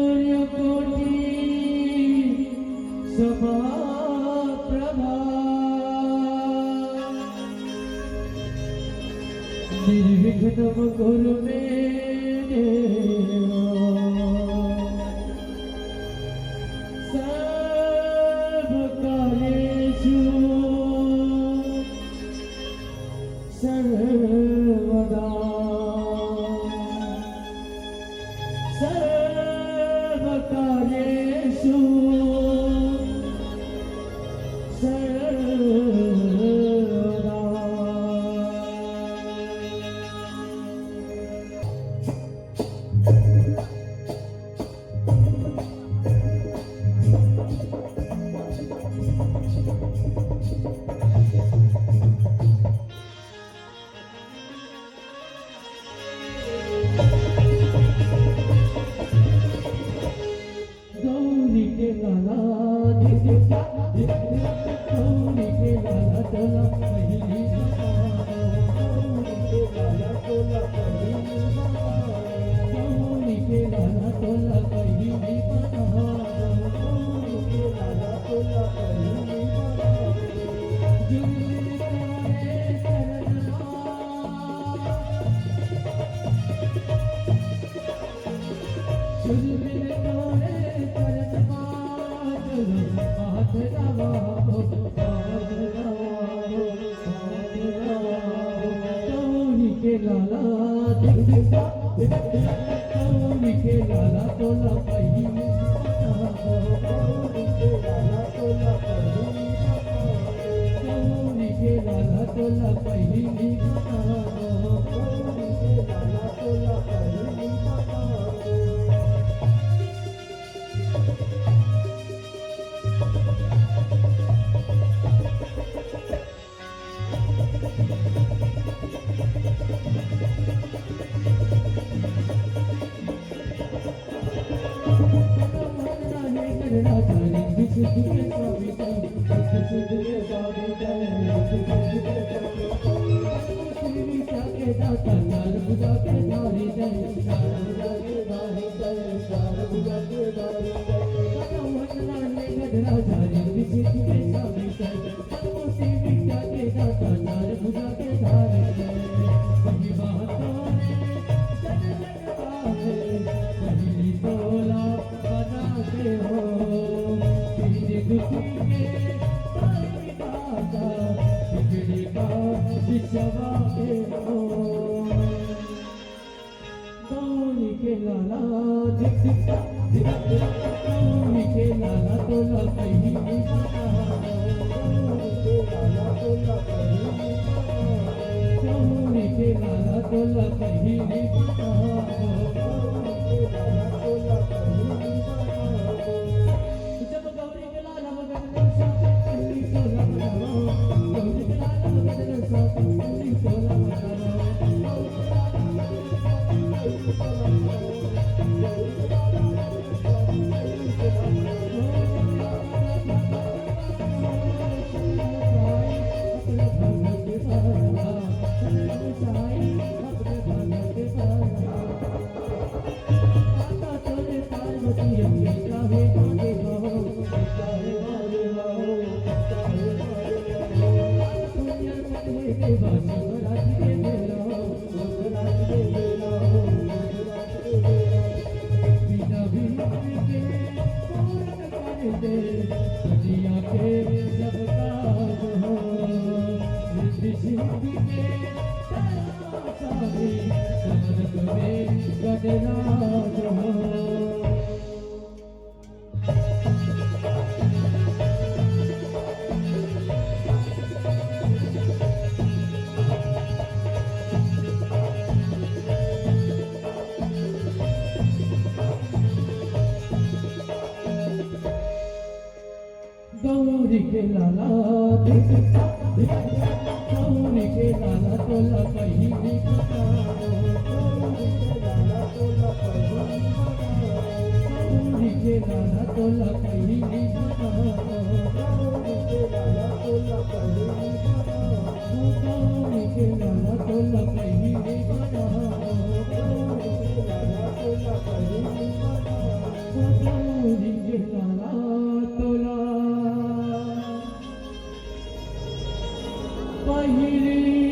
सूर्यकोटि समप्रभा निर्विघ्नं कुरु मे देव सर्वकार्येषु सर्वदा सर्वकार्येषु सर्वदा गौरी के लाला गौरी के लाला तोला पहली गौरी के लाला तोला पहली गौरी के लाला तोला पहली गौरी के लाला तोला पहली गौरी के लाला गौरी के लाला तोला पहली गौरी के लाला तोला पहली गौरी के लाला तोला पहली गौरी के लाला तोला पहली गौरी के लाला गौरी के लाला तोला पहली गौरी के लाला तोला पहली जब गौरी के लाला गौरी के लाला गौरी के लाला तोला पहली गौरी के लाला तोला पहली गौरी के लाला तोला पहली गौरी के लाला तोला पहली गौरी के लाला तोला पहली गौरी के लाला तोला पहली বাহিরে